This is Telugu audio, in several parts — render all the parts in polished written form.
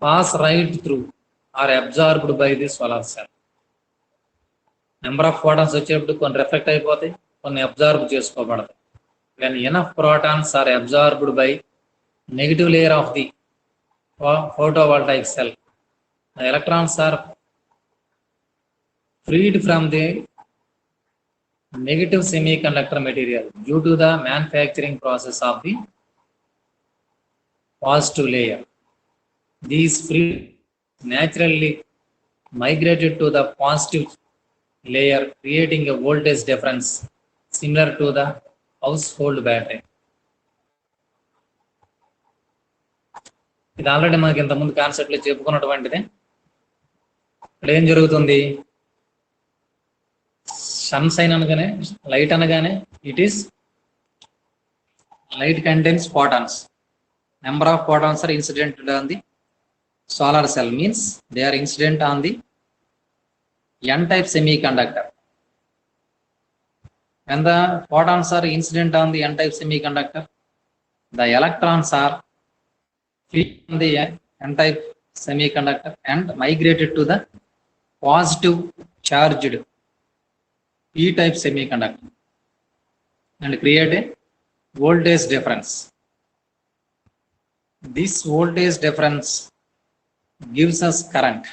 pass right through are absorbed by the solar cell. Number of photons వచ్చేటప్పుడు కొన్ని రిఫ్లెక్ట్ అయిపోతాయి, కొన్ని absorb చేసుకోబడతాయి. When enough protons are absorbed by negative layer of the photovoltaic cell, the electrons are freed from the negative semiconductor material due to the manufacturing process of the positive layer. These free naturally migrated to the positive layer, creating a voltage difference similar to the household battery. ఇది ఆల్రెడీ మనకి ఇంతకుముందు కాన్సెప్ట్లో చెప్పుకున్నటువంటిది. ఇక్కడ ఏం జరుగుతుంది, సన్షైన్ అనగానే, లైట్ అనగానే it is light contains photons. Number of photons are incident on the solar cell, means they are incident on the n-type semiconductor. When the photons are incident on the n-type semiconductor, the electrons are free from the n-type semiconductor and migrated to the positive charged p-type semiconductor and create a voltage difference. This voltage difference gives us current.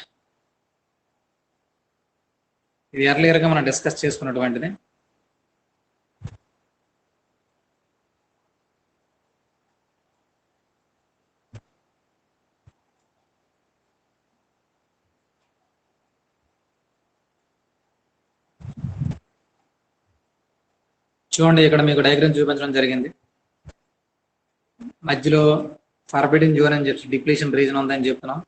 ఇది ఎర్లియర్గా మనం డిస్కస్ చేసుకున్నటువంటిది. చూడండి, ఇక్కడ మీకు డయాగ్రామ్ చూపించడం జరిగింది. మధ్యలో ఫర్బిడెన్ జోన్ అని చెప్పి డిప్లీషన్ రీజన్ ఉందని చెప్తున్నాం.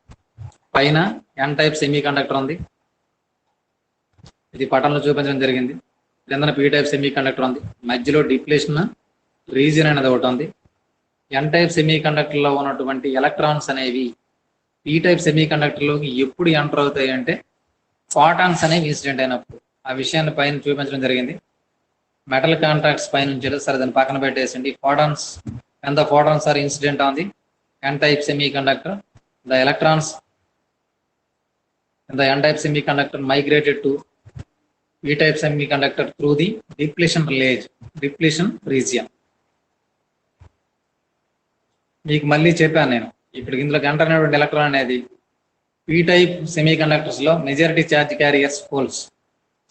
పైన ఎన్ టైప్ సెమీ కండక్టర్ ఉంది, ఇది పటంలో చూపించడం జరిగింది. కిందన పీ టైప్ సెమీ కండక్టర్ ఉంది, మధ్యలో డిప్లీషన్ రీజన్ అనేది ఒకటి ఉంది. ఎన్ టైప్ సెమీ కండక్టర్లో ఉన్నటువంటి ఎలక్ట్రాన్స్ అనేవి పీ టైప్ సెమీ కండక్టర్లోకి ఎప్పుడు ఎంటర్ అవుతాయి అంటే ఫోటాన్స్ అనేవి ఇన్సిడెంట్ అయినప్పుడు. ఆ విషయాన్ని పైన చూపించడం జరిగింది. మెటల్ కాంట్రాక్ట్స్ పైన నుంచి సరే దాన్ని పక్కన పెట్టేసండి. Photons, when the photons are incident on the n-type semiconductor, the electrons in the n-type semiconductor migrated to p-type semiconductor through the depletion region. మీకు మళ్ళీ చెప్పాను నేను, ఇప్పుడు ఇందులోకి ఎంటర్ అయినటువంటి ఎలక్ట్రాన్ అనేది p-type semiconductors లో majority charge carriers holes.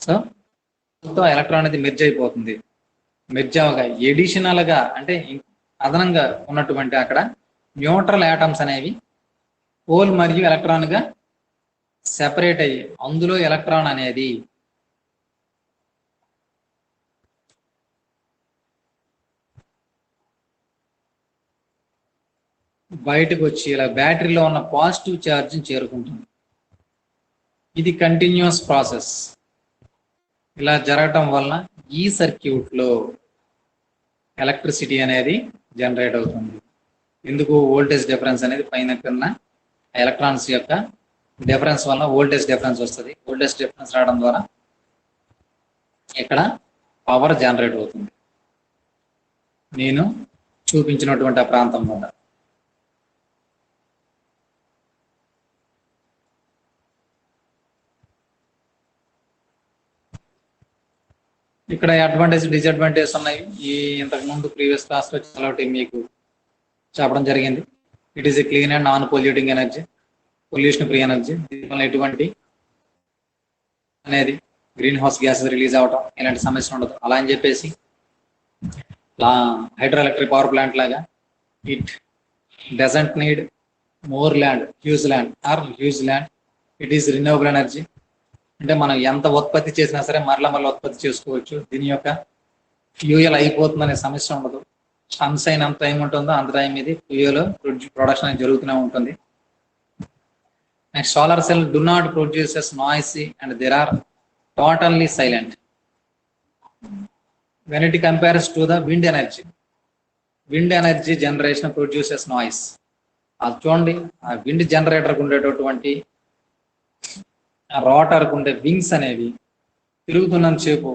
So electron అనేది మెర్జ్ అయిపోతుంది. మెర్జ్ అవగా ఎడిషనల్ గా అంటే అదనంగా ఉన్నటువంటి అక్కడ న్యూట్రల్ యాటమ్స్ అనేవి హోల్ మరియు ఎలక్ట్రాన్ గా సెపరేట్ అయ్యి అందులో ఎలక్ట్రాన్ అనేది బయటకు వచ్చి ఇలా బ్యాటరీలో ఉన్న పాజిటివ్ ఛార్జ్ చేరుకుంటుంది. ఇది కంటిన్యూస్ ప్రాసెస్. ఇలా జరగటం వలన ఈ సర్క్యూట్ లో ఎలక్ట్రిసిటీ అనేది జనరేట్ అవుతుంది. ఎందుకు? వోల్టేజ్ డిఫరెన్స్ అనేది పైన కింద ఎలక్ట్రాన్స్ యొక్క డిఫరెన్స్ వల్ల వోల్టేజ్ డిఫరెన్స్ వస్తుంది. వోల్టేజ్ డిఫరెన్స్ రావడం ద్వారా ఇక్కడ పవర్ జనరేట్ అవుతుంది. నేను చూపించినటువంటి ఆ ప్రాంతం వల్ల ఇక్కడ అడ్వాంటేజ్ డిసడ్వాంటేజ్ ఉన్నాయి. ఈ ఇంతకు ముందు ప్రీవియస్ క్లాస్ లో చాలా మీకు చెప్పడం జరిగింది. It is a clean and non polluting energy, pollution free energy. దీనివల్ల ఎటువంటి అనేది గ్రీన్ హౌస్ గ్యాసెస్ రిలీజ్ అవటం ఇలాంటి సమస్య ఉండదు. అలా అని చెప్పేసి హైడ్రో ఎలక్ట్రిక్ పవర్ ప్లాంట్ లాగా it doesn't need more land, huge land. It is renewable energy. అంటే మనం ఎంత ఉత్పత్తి చేసినా సరే మరలా ఉత్పత్తి చేసుకోవచ్చు. దీని యొక్క ఫ్యూయల్ అయిపోతుందనే సమస్య ఉండదు. సన్షైన్ ఎంత టైం ఉంటుందో అంత టైం ఇది ఫ్యూయల్ ప్రొడక్షన్ అనేది జరుగుతూనే ఉంటుంది. Next, solar cell do not produces noisy and there are totally silent when it compares to the wind energy. Wind energy generation produces noise. అది చూడండి, ఆ విండ్ జనరేటర్కి ఉండేటటువంటి రోటర్కు ఉండే వింగ్స్ అనేవి తిరుగుతున్నంత సేపు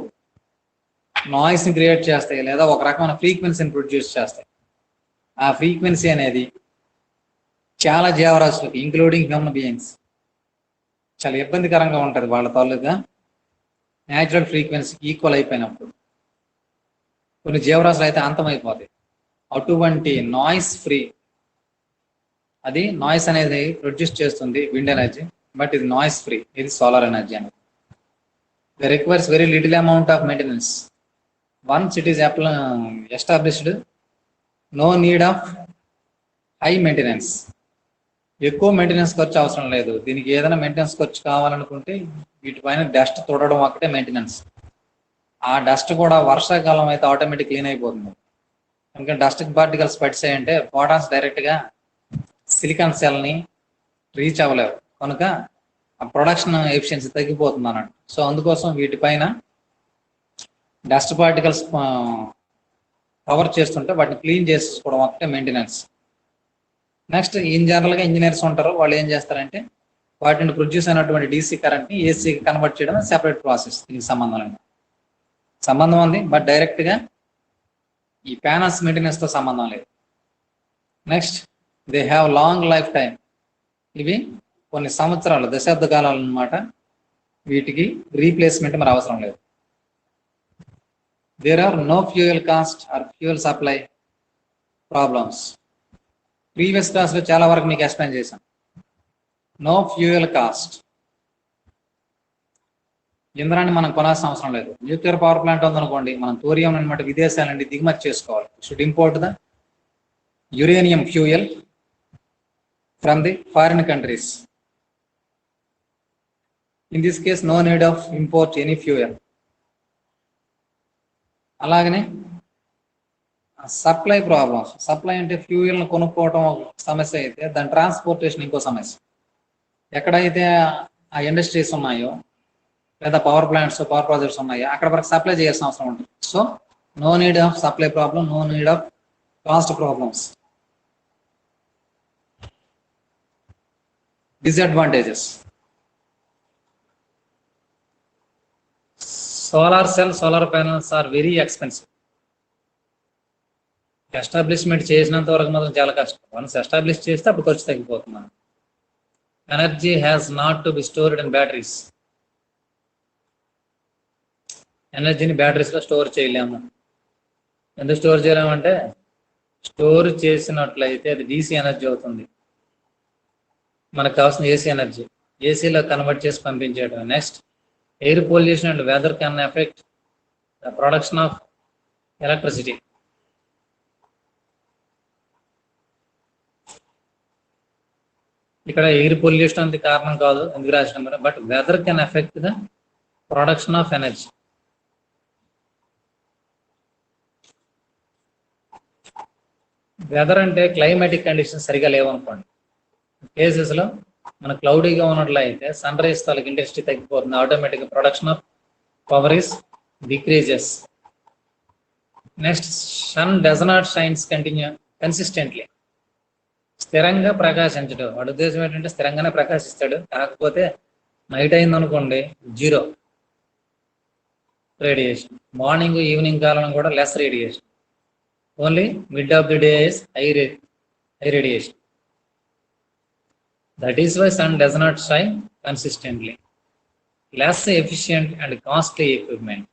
నాయిస్ని క్రియేట్ చేస్తాయి, లేదా ఒక రకమైన ఫ్రీక్వెన్సీని ప్రొడ్యూస్ చేస్తాయి. ఆ ఫ్రీక్వెన్సీ అనేది చాలా జీవరాశులకి ఇంక్లూడింగ్ హ్యూమన్ బీయింగ్స్ చాలా ఇబ్బందికరంగా ఉంటుంది వాళ్ళ తాలూకా న్యాచురల్ ఫ్రీక్వెన్సీకి ఈక్వల్ అయిపోయినప్పుడు. కొన్ని జీవరాశులు అయితే అంతమైపోతాయి. అటువంటి నాయిస్ ఫ్రీ, అది నాయిస్ అనేది ప్రొడ్యూస్ చేస్తుంది విండ్ ఎనర్జీ, బట్ ఇది నాయిస్ ఫ్రీ, ఇది సోలార్ ఎనర్జీ అనేది. The requires very little amount of maintenance. Once it is established, no need of high maintenance. ఎక్కువ మెయింటెనెన్స్ ఖర్చు అవసరం లేదు. దీనికి ఏదైనా మెయింటెనెన్స్ ఖర్చు కావాలనుకుంటే వీటిపైన డస్ట్ తొడడం ఒకటే మెయింటెనెన్స్. ఆ డస్ట్ కూడా వర్షాకాలం అయితే ఆటోమేటిక్ క్లీన్ అయిపోతుంది. ఎందుకంటే డస్ట్ పార్టికల్స్ పడిసాయంటే ఫోటాన్స్ డైరెక్ట్గా సిలికాన్ సెల్ని రీచ్ అవ్వలేవు, కనుక ఆ ప్రొడక్షన్ ఎఫిషియన్సీ తగ్గిపోతుంది అన్నట్టు. సో అందుకోసం వీటిపైన డస్ట్ పార్టికల్స్ కవర్ చేస్తుంటే వాటిని క్లీన్ చేసుకోవడం ఒకటే మెయింటెనెన్స్. నెక్స్ట్ ఇన్ జనరల్గా ఇంజనీర్స్ ఉంటారు, వాళ్ళు ఏం చేస్తారంటే వాటిని ప్రొడ్యూస్ అయినటువంటి డీసీ కరెంట్ని ఏసీకి కన్వర్ట్ చేయడం సెపరేట్ ప్రాసెస్. దీనికి సంబంధం ఉంది, బట్ డైరెక్ట్గా ఈ ప్యానల్స్ మెయింటెనెన్స్తో సంబంధం లేదు. Next they have long life time. ఇవి కొన్ని సంవత్సరాలు, దశాబ్ద కాలాలు అన్నమాట. వీటికి రీప్లేస్మెంట్ మరి అవసరం లేదు. There are no fuel cost or fuel supply problems. Previous క్లాస్లో చాలా వరకు మీకు ఎక్స్ప్లెయిన్ చేశాను. నో ఫ్యూయల్ కాస్ట్, ఇంధనాన్ని మనం కొనాల్సిన అవసరం లేదు. న్యూక్లియర్ పవర్ ప్లాంట్ ఉందనుకోండి, మనం థోరియం అనమాట విదేశాల నుండి దిగుమతి చేసుకోవాలి. Should import the uranium fuel from the foreign countries. In this case no need of import any fuel. అలాగనే సప్లై ప్రాబ్లమ్స్. సప్లై అంటే ఫ్యూయల్ని కొనుక్కోవటం ఒక సమస్య అయితే, దాని ట్రాన్స్పోర్టేషన్ ఇంకో సమస్య. ఎక్కడైతే ఆ ఇండస్ట్రీస్ ఉన్నాయో లేదా పవర్ ప్లాంట్స్, పవర్ ప్రాజెక్ట్స్ ఉన్నాయో అక్కడ వరకు సప్లై చేయాల్సిన అవసరం ఉంటుంది. So no need of supply problem, no need of cost problems. Disadvantages. Solar cell, solar panels are very expensive. Establishment చేసినంత వరకు మాత్రం చాలా కష్టం. వన్స్ ఎస్టాబ్లిష్ చేస్తే అప్పుడు ఖర్చు తగ్గిపోతుంది. Energy has not to be stored in batteries. ఎనర్జీని బ్యాటరీస్లో స్టోర్ చేయలేము. ఎందుకు స్టోర్ చేయలేమంటే, స్టోర్ చేసినట్లయితే అది డీసీ ఎనర్జీ అవుతుంది. మనకు కావాల్సిన ఏసీ ఎనర్జీ, ఏసీలో కన్వర్ట్ చేసి పంపించేయడం. Next air pollution and weather can affect the production of electricity. ఇక్కడ ఎయిర్ పొల్యూషన్ అనేది కారణం కాదు, ఎందుకు రాసిన, but weather can affect the production of energy. Weather అంటే క్లైమాటిక్ కండిషన్స్ సరిగా లేవనుకోండి. కేసెస్లో మన క్లౌడీగా ఉన్నట్లయితే సన్ రైజ్ తాలూకు ఇండస్ట్రీ తగ్గిపోతుంది. ఆటోమేటిక్గా production of power is decreases. Next sun does not shines consistently. స్థిరంగా ప్రకాశించడు. వాడి ఉద్దేశం ఏంటంటే స్థిరంగానే ప్రకాశిస్తాడు, కాకపోతే నైట్ అయింది అనుకోండి జీరో రేడియేషన్. మార్నింగ్ ఈవినింగ్ కాలం కూడా less radiation. Only mid of the day is high radiation. That is why sun does not shine consistently. Less efficient and costly equipment.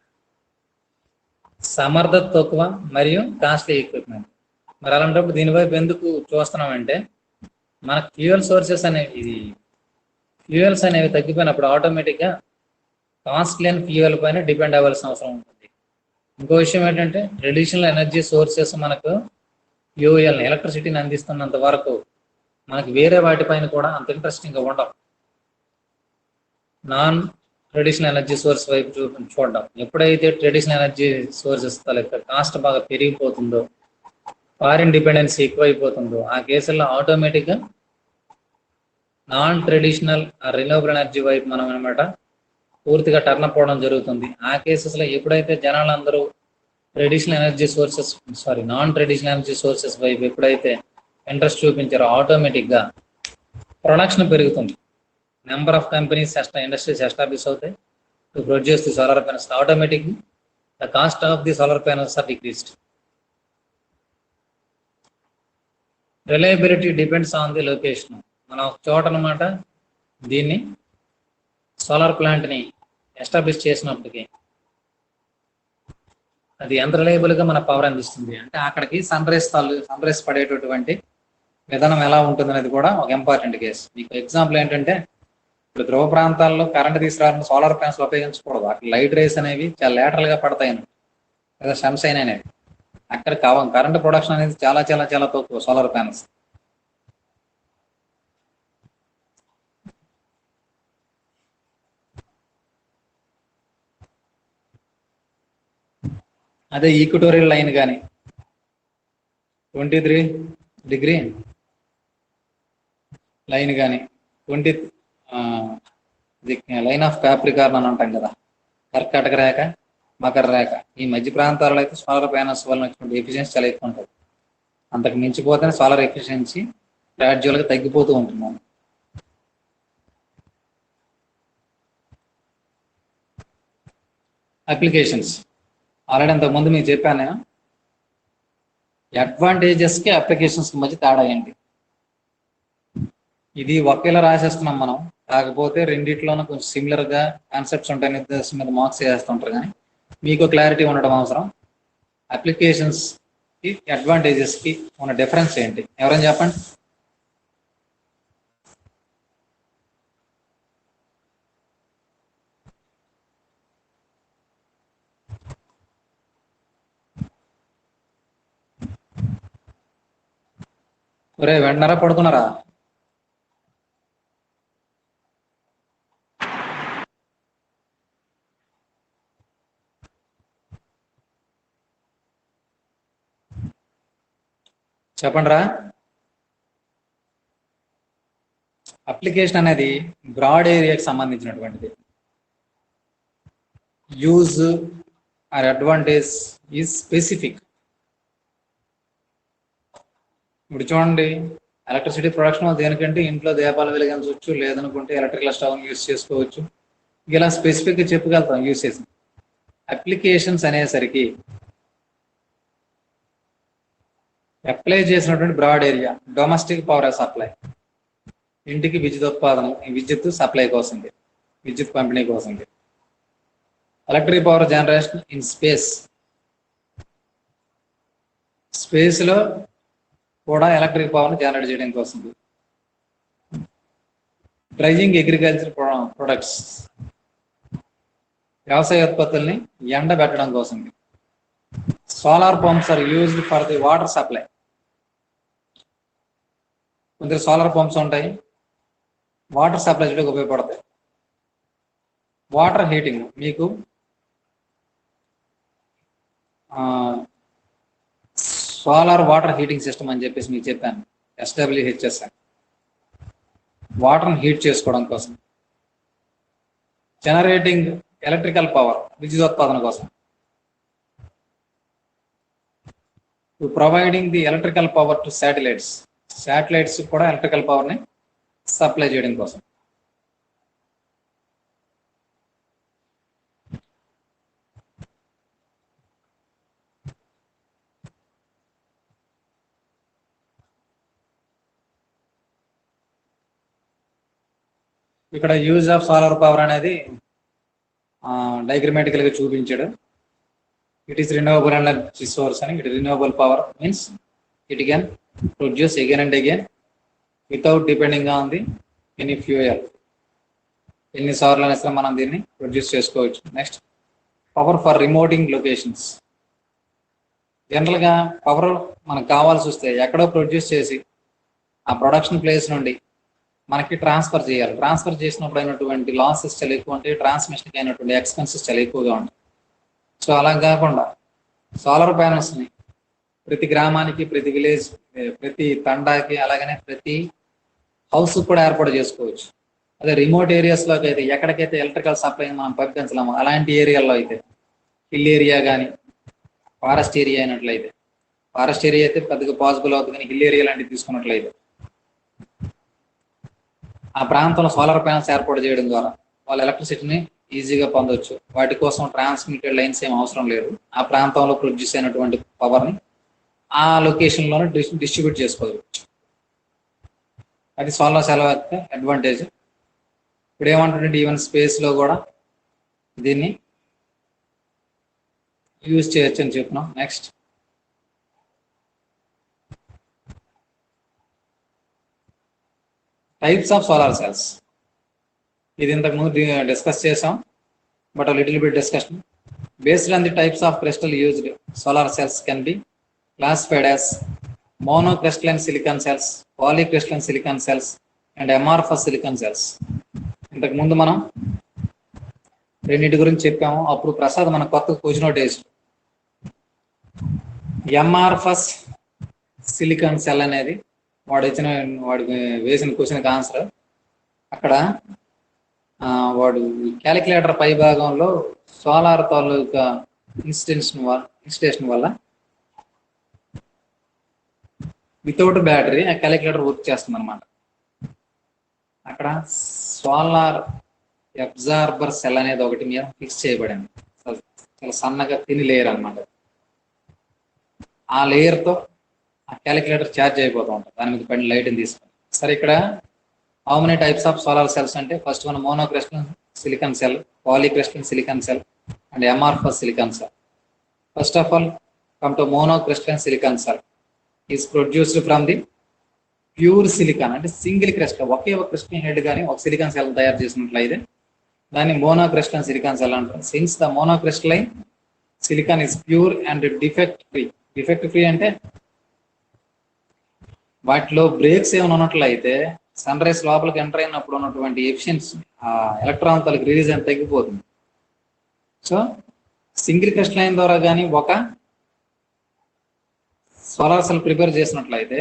సమర్థత తక్కువ మరియు కాస్ట్లీ ఎక్విప్మెంట్. మరి అలాంటప్పుడు దీనివైపు ఎందుకు చూస్తున్నామంటే, మనకు ఫ్యూయల్స్ అనేవి తగ్గిపోయినప్పుడు ఆటోమేటిక్గా కాస్ట్లీ అండ్ ఫ్యూయల్ పైన డిపెండ్ అవ్వాల్సిన అవసరం ఉంటుంది. ఇంకో విషయం ఏంటంటే, ట్రెడిషనల్ ఎనర్జీ సోర్సెస్ మనకు ఫ్యూయల్ ఎలక్ట్రిసిటీని అందిస్తున్నంత వరకు మనకి వేరే వాటిపైన కూడా అంత ఇంట్రెస్టింగ్గా ఉండవు. నాన్ ట్రెడిషనల్ ఎనర్జీ సోర్స్ వైపు చూడడం. ఎప్పుడైతే ట్రెడిషనల్ ఎనర్జీ సోర్సెస్ కాస్ట్ బాగా పెరిగిపోతుందో, ఫారిన్ డిపెండెన్సీ ఎక్కువైపోతుందో, ఆ కేసుల్లో ఆటోమేటిక్గా నాన్ ట్రెడిషనల్ రిన్యూవబుల్ ఎనర్జీ వైపు మనం అనమాట పూర్తిగా టర్న్ అప్ అవడం జరుగుతుంది. ఆ కేసెస్లో ఎప్పుడైతే జనాలందరూ నాన్ ట్రెడిషనల్ ఎనర్జీ సోర్సెస్ వైపు ఎప్పుడైతే ఇంట్రెస్ట్ చూపించారో, ఆటోమేటిక్గా ప్రొడక్షన్ పెరుగుతుంది. Number of companies industries establish అవుతాయి to produce the solar panels. Automatically the cost of the solar panels are decreased. Reliability depends on the location. మనం ఒక చోట అనమాట దీన్ని సోలార్ ప్లాంట్ని ఎస్టాబ్లిష్ చేసినప్పటికీ అది ఎంత రిలయబుల్గా మన పవర్ అందిస్తుంది అంటే అక్కడికి సన్ రైస్ పడేటటువంటి విధానం ఎలా ఉంటుంది అనేది కూడా ఒక ఇంపార్టెంట్ కేసు. మీకు ఎగ్జాంపుల్ ఏంటంటే ఇప్పుడు ధ్రువ ప్రాంతాల్లో కరెంట్ తీసుకురావాలని సోలార్ ప్యానల్స్ ఉపయోగించకూడదు. అక్కడ లైట్ రేస్ అనేవి చాలా లేటరల్గా పడతాయి, లేదా సన్షైన్ అనేవి. అక్కడ కరెంట్ ప్రొడక్షన్ అనేది చాలా చాలా చాలా తక్కువ సోలార్ ప్యానల్స్. అదే ఈక్వటోరియల్ లైన్ కానీ 23 డిగ్రీ లైన్ కానీ 20 లైన్ ఆఫ్ కాప్రికార్న్ అని అంటాం కదా, కర్కాటక రేఖ, మకర రేఖ, ఈ మధ్య ప్రాంతాల్లో అయితే సోలార్ ప్యానల్స్ వల్ల వచ్చినటువంటి ఎఫిషియన్సీ చాలా ఎక్కువ ఉంటుంది. అంతకు మించిపోతేనే సోలార్ ఎఫిషియన్సీ గ్రాడ్యువల్గా తగ్గిపోతూ ఉంటుంది. అప్లికేషన్స్ ఆల్రెడీ అంతకుముందు మీకు చెప్పాను నేను. అడ్వాంటేజెస్కి అప్లికేషన్స్కి మధ్య తేడా ఏంటి, ఇది ఒకేలా రాసేస్తున్నాం మనం, కాకపోతే రెండిట్లోనూ కొంచెం సిమిలర్గా కాన్సెప్ట్స్ ఉంటాయని ఉద్దేశం మీద మార్క్స్ చేస్తుంటారు. కానీ మీకు క్లారిటీ ఉండడం అవసరం. అప్లికేషన్స్కి అడ్వాంటేజెస్కి ఉన్న డిఫరెన్స్ ఏంటి ఎవరైనా చెప్పండి. ఒరే వెంటనరా పడుకున్నారా? చెప్పండి రా. అప్లికేషన్ అనేది బ్రాడ్ ఏరియాకి సంబంధించినటువంటిది. Use or advantage is specific. ఇప్పుడు చూడండి, ఎలక్ట్రిసిటీ ప్రొడక్షన్ దేనికంటే ఇంట్లో దీపాలు వెలిగించవచ్చు, లేదనుకుంటే ఎలక్ట్రికల్ స్టవ్ యూస్ చేసుకోవచ్చు. ఇలా స్పెసిఫిక్గా చెప్పగలుగుతాం యూసేజ్. అప్లికేషన్స్ అనేసరికి అప్లై చేసినటువంటి broad area, domestic power supply, ఇంటికి విద్యుత్ ఉత్పాదన, విద్యుత్ సప్లై కోసం, విద్యుత్ పంపిణీ కోసం. Electric power generation in space, స్పేస్లో కూడా ఎలక్ట్రిక్ పవర్ని జనరేట్ చేయడం కోసం. డ్రైయింగ్ అగ్రికల్చర్ ప్రొడక్ట్స్, వ్యవసాయ ఉత్పత్తుల్ని ఎండబెట్టడం కోసం. Solar pumps are used for the water supply. కొంచెం సోలార్ పంప్స్ ఉంటాయి, వాటర్ సప్లై చేయడానికి ఉపయోగపడతాయి. వాటర్ హీటింగ్, మీకు సోలార్ వాటర్ హీటింగ్ సిస్టమ్ అని చెప్పేసి మీకు చెప్పాను, SWHS. వాటర్ని హీట్ చేసుకోవడం కోసం. జనరేటింగ్ ఎలక్ట్రికల్ పవర్, విద్యుతోత్పాదన కోసం. Providing the electrical power to satellites, satellites కూడా ఎలక్ట్రికల్ పవర్ని సప్లై చేయడం కోసం. ఇక్కడ యూజ్ ఆఫ్ సోలార్ పవర్ అనేది డయాగ్రమాటికల్గా చూపించాడు. It is renewable energy source అని. It renewable power means it can produce again and again without depending on the any fuel. ఎన్నిసార్లు అయినా సరే మనం దీన్ని ప్రొడ్యూస్ చేసుకోవచ్చు. Next, power for remoting locations. జనరల్గా పవర్ మనకు కావాల్సి వస్తే ఎక్కడో ప్రొడ్యూస్ చేసి ఆ ప్రొడక్షన్ ప్లేస్ నుండి మనకి ట్రాన్స్ఫర్ చేయాలి. ట్రాన్స్ఫర్ చేసినప్పుడు అయినటువంటి లాసెస్ చాలా ఎక్కువ ఉంటాయి, ట్రాన్స్మిషన్కి అయినటువంటి ఎక్స్పెన్సెస్ చాలా ఎక్కువగా ఉంటాయి. సో అలా కాకుండా సోలార్ ప్యానల్స్ని ప్రతి గ్రామానికి, ప్రతి విలేజ్, ప్రతి తండాకి, అలాగనే ప్రతి హౌస్ కూడా ఏర్పాటు చేసుకోవచ్చు. అదే రిమోట్ ఏరియాస్లోకి అయితే, ఎక్కడికైతే ఎలక్ట్రికల్ సప్లై మనం పంపించలేము అలాంటి ఏరియాల్లో అయితే, హిల్ ఏరియా కానీ ఫారెస్ట్ ఏరియా అయినట్లయితే, ఫారెస్ట్ ఏరియా అయితే పెద్దగా పాసిబుల్ అవుతుంది, కానీ హిల్ ఏరియా లాంటివి తీసుకున్నట్లయితే ఆ ప్రాంతంలో సోలార్ ప్యానల్స్ ఏర్పాటు చేయడం ద్వారా వాళ్ళు ఎలక్ట్రిసిటీని ఈజీగా పొందవచ్చు. వాటి కోసం ట్రాన్స్మిటెడ్ లైన్స్ ఏం అవసరం లేదు. ఆ ప్రాంతంలో ప్రొడ్యూస్ అయినటువంటి పవర్ని ఆ లొకేషన్లోనే డిస్ట్రిబ్యూట్ చేసుకోవచ్చు. అది సోలార్ సెల్ యొక్క అడ్వాంటేజ్. ఇప్పుడు ఏమంటుంటే ఈవెన్ స్పేస్లో కూడా దీన్ని యూజ్ చేయొచ్చు అని చెప్తున్నాం. Next types of solar cells. ఇది ఇంతకు ముందు డిస్కస్ చేసాం, but little bit discussion. Based on the types of crystal used, solar cells can be classified as monocrystalline silicon cells, polycrystalline silicon cells and amorphous silicon cells. ఇంతకు ముందు మనం రెండింటి గురించి చెప్పాము. అప్పుడు ప్రసాద్ మన కొత్త క్వశ్చన్ ఒకటి వేసి, అమార్ఫస్ సిలికాన్ సెల్ అనేది వాడు వేసిన క్వశ్చన్కి ఆన్సర్. అక్కడ వాడు క్యాలిక్యులేటర్ పై భాగంలో సోలార్ తాలూకా ఇన్స్టేషన్ వల్ల వితౌట్ బ్యాటరీ ఆ క్యాలిక్యులేటర్ వర్క్ చేస్తుంది అనమాట. అక్కడ సోలార్ అబ్జార్బర్ సెల్ అనేది ఒకటి మీద ఫిక్స్ చేయబడింది, చాలా సన్నగా తిని లేయర్ అనమాట. ఆ లేయర్తో ఆ క్యాలిక్యులేటర్ ఛార్జ్ అయిపోతూ ఉంటుంది దాని మీద పడిన లైట్ని తీసుకొని. సరే, ఇక్కడ how many types of solar cells అంటే first one monocrystalline silicon cell, polycrystalline silicon cell and amorphous silicon cell. First of all come to monocrystalline silicon cell is produced from the pure silicon. అంటే సింగిల్ క్రిస్టల్, ఒకే ఒక క్రిస్టల్ హెడ్ కానీ ఒక సిలికాన్ సెల్ తయారు చేసినట్లయితే దాన్ని మోనోక్రిస్టలైన్ సిలికాన్ సెల్ అంటారు. Since the monocrystalline silicon is pure and defect free. Defect free అంటే వాటిలో బ్రేక్స్ ఏమైనా ఉన్నట్లయితే సన్ రైస్ లోపలికి ఎంటర్ అయినప్పుడు ఉన్నటువంటి ఎఫిషియన్సీ, ఎలక్ట్రాన్ తాలూకు రిలీజ్ అని తగ్గిపోతుంది. సో సింగిల్ క్రిస్టలైన్ ద్వారా కానీ ఒక సోలార్ సెల్ ప్రిపేర్ చేసినట్లయితే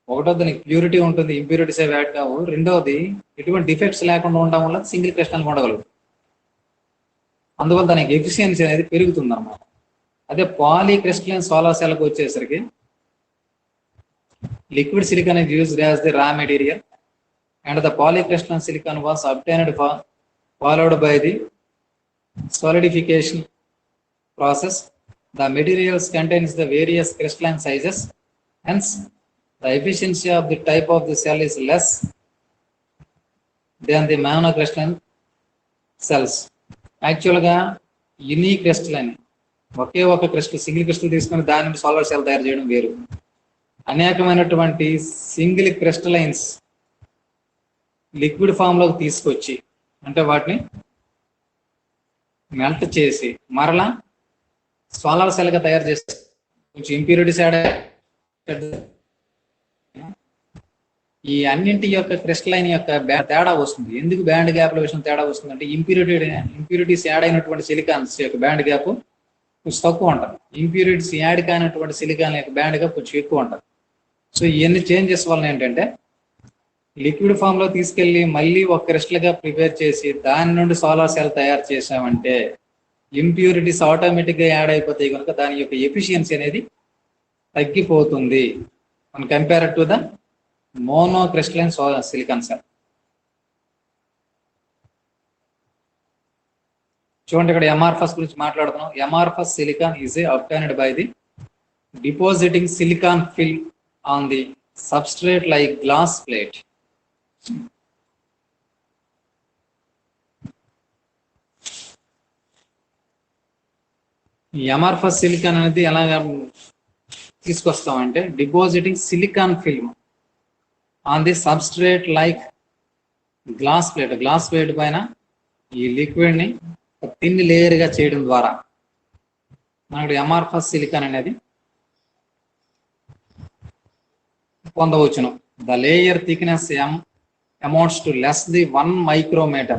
ఒకటో దానికి ప్యూరిటీ ఉంటుంది, ఇంప్యూరిటీస్ ఏవి యాడ్ కావు. రెండవది ఎటువంటి డిఫెక్ట్స్ లేకుండా ఉండడం వల్ల సింగిల్ క్రిస్టల్ ఉండగలదు, అందువల్ల దానికి ఎఫిషియన్సీ అనేది పెరుగుతుంది అన్నమాట. అదే పాలీక్రిస్టలైన్ సోలార్ సెల్కి వచ్చేసరికి liquid silicon is used as the raw material and the polycrystalline silicon was obtained followed by the solidification process. The materials contains the various crystalline sizes, hence the efficiency of the type of the cell is less than the monocrystalline cells. Actually గా యూనిక్ క్రిస్టలైన్, ఒకే ఒక క్రిస్టల్ సింగిల్ క్రిస్టల్ తీసుకొని దాని నుండి సోలార్ సెల్ తయారు చేయడం వేరు. అనేకమైనటువంటి సింగిల్ క్రిస్టలైన్స్ లిక్విడ్ ఫామ్ లోకి తీసుకొచ్చి, అంటే వాటిని మెల్ట్ చేసి మరలా సోలార్ సెల్ గా తయారు చేస్తే కొంచెం ఇంప్యూరిటీస్ యాడ్. ఈ అన్నింటి యొక్క క్రిస్టలైన్ యొక్క తేడా వస్తుంది. ఎందుకు బ్యాండ్ గ్యాప్ల విషయం తేడా వస్తుంది అంటే ఇంప్యూరిటీస్ యాడ్ అయినటువంటి సిలికాన్స్ యొక్క బ్యాండ్ గ్యాప్ కొంచెం తక్కువ ఉంటుంది, ఇంప్యూరిటీస్ యాడ్ కానటువంటి సిలికాన్ యొక్క బ్యాండ్ గ్యాప్ కొంచెం ఎక్కువ ఉంటుంది. సో ఇవన్నీ చేంజెస్ వలన ఏంటంటే లిక్విడ్ ఫామ్ లో తీసుకెళ్లి మళ్ళీ ఒక క్రిస్టల్ గా ప్రిపేర్ చేసి దాని నుండి సోలార్ సెల్ తయారు చేసామంటే ఇంప్యూరిటీస్ ఆటోమేటిక్ గా యాడ్ అయిపోతాయి కనుక దాని యొక్క ఎఫిషియన్సీ అనేది తగ్గిపోతుంది మన compare to the monocrystalline silicon cell. చూడండి, ఇక్కడ అమార్ఫస్ గురించి మాట్లాడుతున్నాం. Amorphous silicon is obtained by the depositing silicon film on the substrate like glass plate. ఈ అమార్ఫస్ సిలికాన్ అనేది ఎలా తీసుకొస్తామంటే depositing silicon film on the substrate like glass plate. Glass plate పైన ఈ లిక్విడ్ ని థిన్ లేయర్ గా చేయడం ద్వారా మనకు అమార్ఫస్ సిలికాన్ అనేది పొందవచ్చును. The layer thickness amounts to less than 1 micrometer.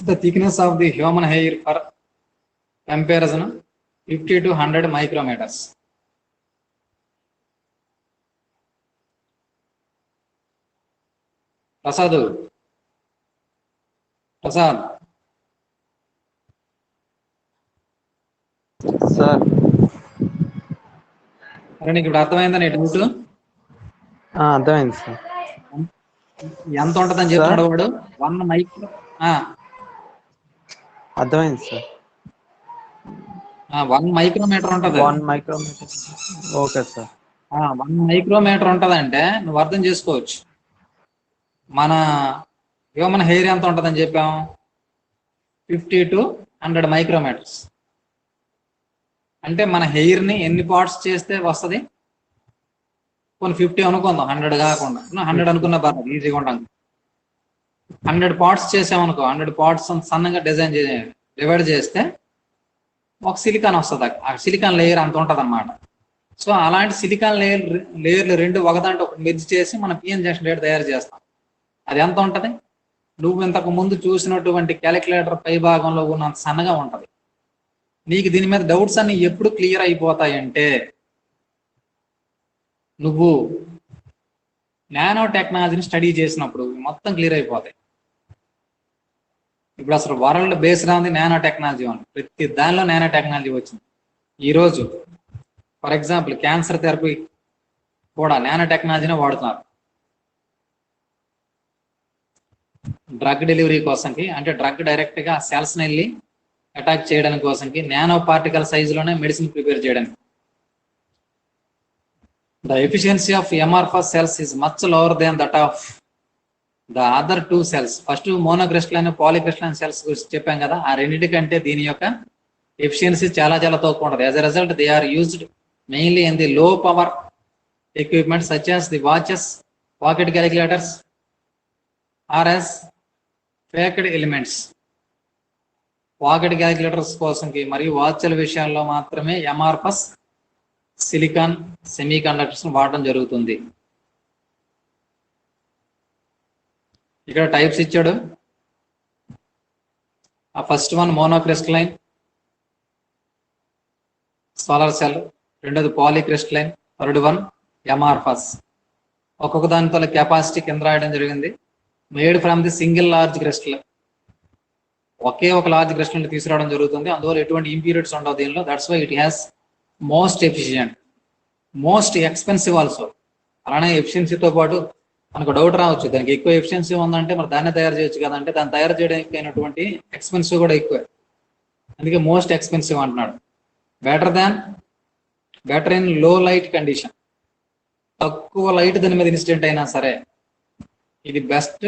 The thickness of the human hair for comparison 50 to 100 micrometers. Prasad sir, అరే నీకు ఇప్పుడు అర్థమైందా? నెట్ అర్థమైంది సార్. ఎంత ఉంటుందని చెప్తున్నాడు వాడు? 1 మైక్రో. అర్థమైంది సార్. 1 మైక్రోమీటర్ ఉంటుంది. 1 మైక్రోమీటర్. Okay sir. 1 మైక్రోమీటర్ ఉంటదంటే నువ్వు అర్థం చేసుకోవచ్చు. మన హ్యూమన్ హెయిర్ ఎంత ఉంటుందని చెప్పాం? 50 to 100 మైక్రోమీటర్స్. అంటే మన హెయిర్ ని ఎన్ని పార్ట్స్ చేస్తే వస్తుంది? కొన్ని 50 అనుకుందాం, 100 కాకుండా. 100 అనుకున్న పర్లేదు, ఈజీగా ఉంటాం. 100 పార్ట్స్ చేసామనుకో, 100 పార్ట్స్ సన్నగా డివైడ్ చేస్తే ఒక సిలికాన్ వస్తుంది. ఆ సిలికాన్ లేయర్ అంత ఉంటుంది అనమాట. సో అలాంటి సిలికాన్ లేయర్లు రెండు ఒకదాంట్లో ఒకటి మెర్జ్ చేసి మనం పిఎన్ జంక్షన్ రేట్ తయారు చేస్తాం. అది ఎంత ఉంటుంది? నువ్వు ఇంతకు ముందు చూసినటువంటి క్యాలిక్యులేటర్ పై భాగంలో ఉన్నంత సన్నగా ఉంటుంది. నీకు దీని మీద డౌట్స్ అన్ని ఎప్పుడు క్లియర్ అయిపోతాయంటే నువ్వు నానో టెక్నాలజీని స్టడీ చేసినప్పుడు మొత్తం క్లియర్ అయిపోతాయి. ఇప్పుడు అసలు world based on the nano technology ఉంది. ప్రతి దానిలో నానో టెక్నాలజీ వచ్చింది. ఈరోజు ఫర్ ఎగ్జాంపుల్ క్యాన్సర్ థెరపీ కూడా నానో టెక్నాలజీనే వాడుతున్నారు. డ్రగ్ డెలివరీ కోసంకి, అంటే డ్రగ్ డైరెక్ట్ గా సెల్స్ ని వెళ్ళి అటాక్ చేయడానికి కోసంకి నానో పార్టికల్ సైజులోనే మెడిసిన్ ప్రిపేర్ చేయడానికి. The efficiency of amorphous cells is much lower than that of the other two cells. First monocrystalline, polycrystalline cells గురించి చెప్పాం కదా. ఆ రెండింటికంటే దీని యొక్క ఎఫిషియన్సీ చాలా చాలా తక్కువ ఉంటుంది. As a result they are used mainly in the low power equipment such as the watches, pocket calculators or as faked elements. Pocket calculators కోసంకి మరియు వాచ్ల విషయాల్లో మాత్రమే అమార్ఫస్ సిలికాన్ సెమీ కండక్టర్స్ వాడడం జరుగుతుంది. ఇక్కడ టైప్స్ ఇచ్చాడు. ఆ first one monocrystalline solar cell, రెండోది పాలీక్రిస్టలైన్, థర్డ్ వన్ అమార్ఫస్. ఒక్కొక్క దానితో కెపాసిటీ కింద రాయడం జరిగింది. Made from the single large crystal. ఒకే ఒక లార్జ్ క్రిస్టల్ తీసుకురావడం జరుగుతుంది. అందువల్ల ఎటువంటి ఇంప్యూరిటీస్ ఉండవు దీనిలో. That's why it has most efficient, most expensive also. అలానే ఎఫిషియన్సీతో పాటు మనకు డౌట్ రావచ్చు, దానికి ఎక్కువ ఎఫిషియన్సీ ఉందంటే మరి దాన్ని తయారు చేయొచ్చు కదంటే, దాన్ని తయారు చేయడానికి అయినటువంటి ఎక్స్పెన్సివ్ కూడా ఎక్కువ. అందుకే మోస్ట్ ఎక్స్పెన్సివ్ అంటున్నాడు. బెటర్ ఇన్ లో లైట్ కండిషన్. తక్కువ లైట్ దాని మీద ఇన్సిడెంట్ అయినా సరే ఇది బెస్ట్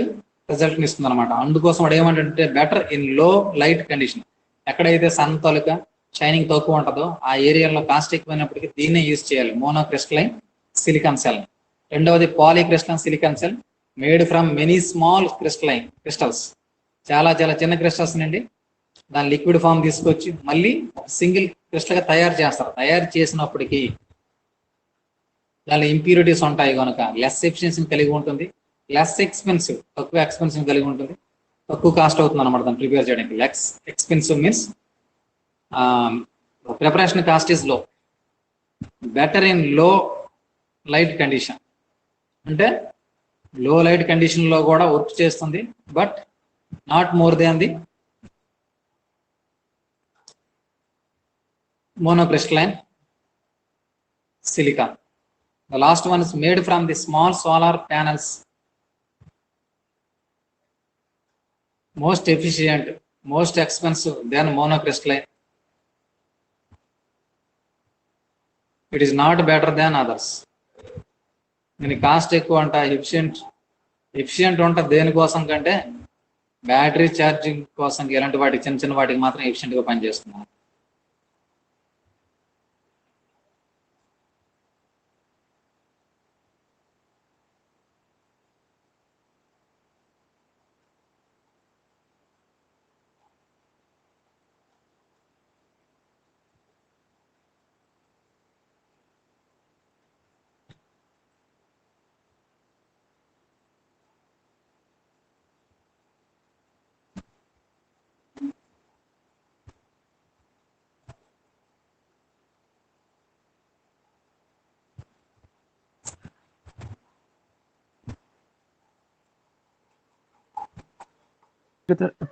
రిజల్ట్ ఇస్తుంది అనమాట. అందుకోసం వాడు ఏమంటే బెటర్ ఇన్ లో లైట్ కండిషన్. ఎక్కడైతే సన్ తాలూకా షైనింగ్ తక్కువ ఉంటుందో ఆ ఏరియాలో కాస్ట్ ఎక్కువైనప్పటికీ దీన్నే యూజ్ చేయాలి, మోనోక్రిస్టలైన్ సిలికాన్ సెల్. రెండవది polycrystalline silicon cell made from many small crystals. చాలా చాలా చిన్న క్రిస్టల్స్ నుండి దాని లిక్విడ్ ఫామ్ తీసుకొచ్చి మళ్ళీ సింగిల్ క్రిస్టల్ గా తయారు చేస్తారు. తయారు చేసినప్పటికీ దానిలో ఇంప్యూరిటీస్ ఉంటాయి కనుక లెస్ ఎఫిషియన్సీని కలిగి ఉంటుంది, లెస్ ఎక్స్పెన్సివ్, తక్కువ ఎక్స్పెన్సివ్ కలిగి ఉంటుంది, తక్కువ కాస్ట్ అవుతుంది అనమాట దాన్ని ప్రిపేర్ చేయడానికి. Less expensive means preparation cost is low. Better in లో లైట్ కండిషన్ అంటే లో లైట్ కండిషన్ లో కూడా వర్క్ చేస్తుంది, but not more than the monocrystalline silicon. The last one is made from the small solar panels. Most efficient, most expensive than monocrystalline. It is not better than others. దీని కాస్ట్ ఎక్కువ అంట, ఎఫిషియంట్ ఉంటుంది దేనికోసం కంటే బ్యాటరీ ఛార్జింగ్ కోసం, ఇలాంటి వాటికి చిన్న చిన్న వాటికి మాత్రం ఎఫిషియెంట్ గా పనిచేస్తున్నాం.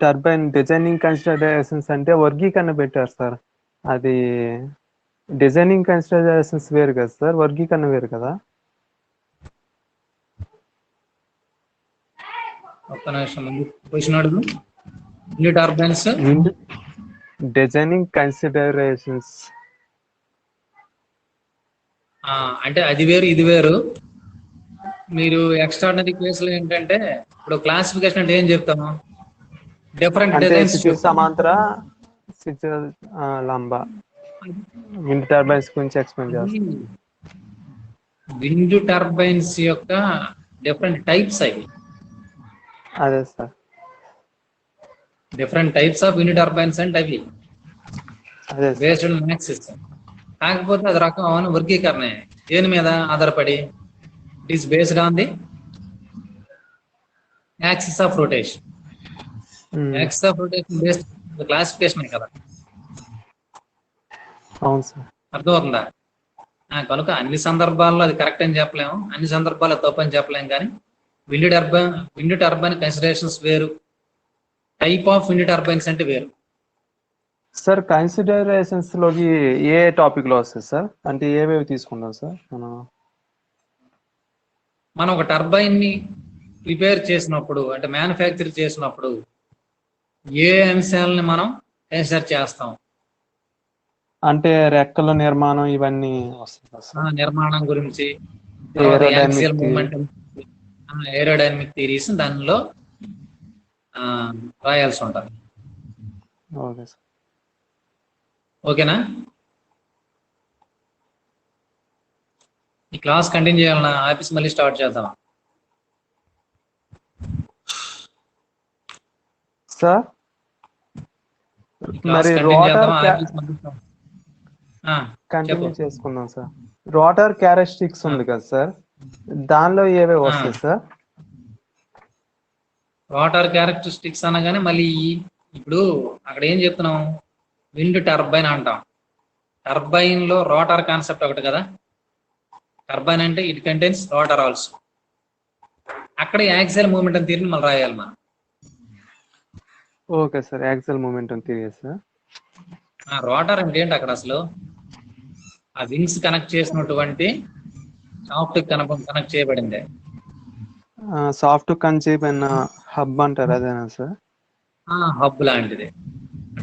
టర్బైన్ డిజైనింగ్ కన్సిడరేషన్స్ అంటే వర్గీకరణ పెట్టారు సార్. అది డిజైనింగ్ కన్సిడరేషన్స్ వేరు కదా సార్, వర్గీకరణ వేరు కదా. ఒక్క నిమిషం క్వశ్చన్ అడుగు. టర్బైన్స్ డిజైనింగ్ కన్సిడరేషన్స్ అంటే అది వేరు ఇది వేరు. మీరు ఎక్స్ట్రాడినరీ కేసులు ఏంటంటే ఇప్పుడు క్లాసిఫికేషన్ అంటే ఏం చెప్తాము, డిఫరెంట్ అంటే డిజైన్స్ క్షితిజ సమాంతర, క్షితిజ లంబ విండ్ టర్బైన్స్ గురించి ఎక్స్ప్లెయిన్ చేస్తాం. విండ్ టర్బైన్స్ యొక్క డిఫరెంట్ టైప్స్ అవి, అదే sir. Different types of wind turbines అంటే అవి అదే సార్. Based on axis. కాకపోతే అది రకం వర్గీకరణ దేని మీద ఆధారపడి, it is based on the axis of rotation. Axis of rotation based classification కదా. అవును సార్. అర్థమవుతుందా? కనుక అన్ని సందర్భాల్లో అది కరెక్ట్ అని చెప్పలేము, అన్ని సందర్భాల్లో తప్పు అని చెప్పలేము. కానీ విండ్ టర్బైన్ కన్సిడరేషన్స్ వేరు, టైప్ ఆఫ్ విండ్ టర్బైన్స్ అంటే వేరు. సార్ కన్సిడరేషన్స్ లోకి ఏ టాపిక్ లో వస్తుంది సార్, అంటే ఏవేవి తీసుకుంటాం సార్ మనం ఒక టర్బైన్ ని ప్రిపేర్ చేసినప్పుడు, అంటే మ్యానుఫ్యాక్చర్ చేసినప్పుడు ఏ అంశాలని మనం కన్సిడర్ చేస్తాం? అంటే రెక్కల నిర్మాణం ఇవన్నీ వస్తుంది. నిర్మాణం గురించి, ఏరోడైనమిక్ ఏరోడైనమిక్ థియరీస్ దానిలో రాయాల్సి ఉంటుంది. Okay sir. ఓకేనా? ఈ క్లాస్ కంటిన్యూ చేయాలన్నా, ఆఫీస్ మళ్ళీ స్టార్ట్ చేద్దాం సార్. మరి రోటర్ కంటిన్యూ చేసుకుందాం సార్. రోటర్ క్యారెక్టరిస్టిక్స్ ఉంది కదా సార్, దానిలో ఏవే వస్తాయి సార్? రోటర్ క్యారెక్టరిస్టిక్స్ అనగానే మళ్ళీ ఇప్పుడు అక్కడ ఏం చెప్తున్నాం, విండ్ టర్బైన్ అంటాం. టర్బైన్ లో రోటర్ కాన్సెప్ట్ ఒకటి కదా. టర్బైన్ అంటే ఇట్ కంటైన్స్ రోటర్ ఆల్సో. అక్కడ యాక్సియల్ మూమెంటం థియరీని మళ్ళీ రాయాలి మనం. Okay sir, axial momentum theory sir. Rotor అంటే ఏంటి అక్కడ అసలు, ఆ వింగ్స్ కనెక్ట్ చేసినటువంటి సాఫ్ట్ కనెక్ట్ చేయబడింది. సాఫ్ట్ కన్సీపైన హబ్ అంటారు, అదేనా సార్? హబ్ లాంటిది.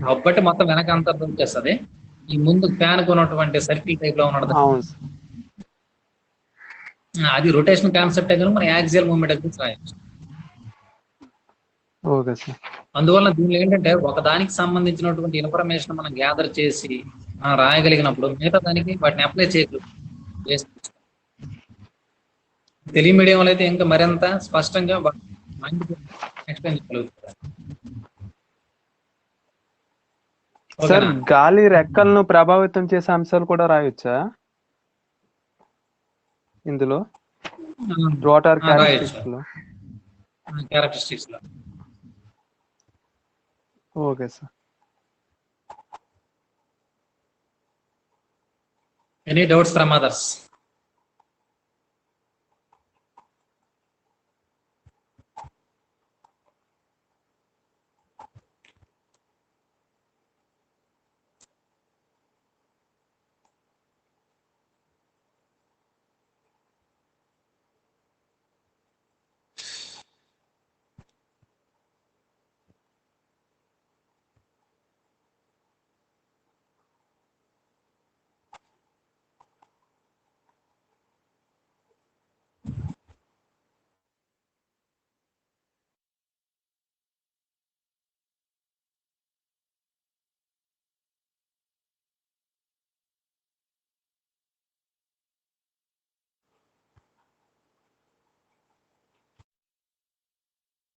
హబ్ అంటే మొత్తం వెనక అంతా దొరికేస్తుంది, ఈ ముందు ఫ్యాన్ కొన్నటువంటి సర్కిల్ టైప్ లో ఉన్నది. అవును సార్. అది రొటేషన్ కాన్సెప్ట్ అయితే మనం యాక్సియల్ మూమెంట్ గురించి రాయొచ్చు. Okay sir. అందువల్ల దీనిలో ఏంటంటే ఒకదానికి సంబంధించినటువంటి ఇన్ఫర్మేషన్ మనం గ్యాదర్ చేసి రాయగలిగినప్పుడు మిగతా దానికి వాటిని అప్లై చేయగలుగుతాం. తెలుగు మీడియంలో అయితే ఇంకా మరింత స్పష్టంగా ఎక్స్ప్లెయిన్ చేయగలుగుతారు. సార్ గాలి రెక్కలను ప్రభావితం చేసే అంశాలు కూడా రాయొచ్చా ఇందులో, రోటర్ క్యారెక్టరిస్టిక్స్ లో? Okay sir. Any doubts from others?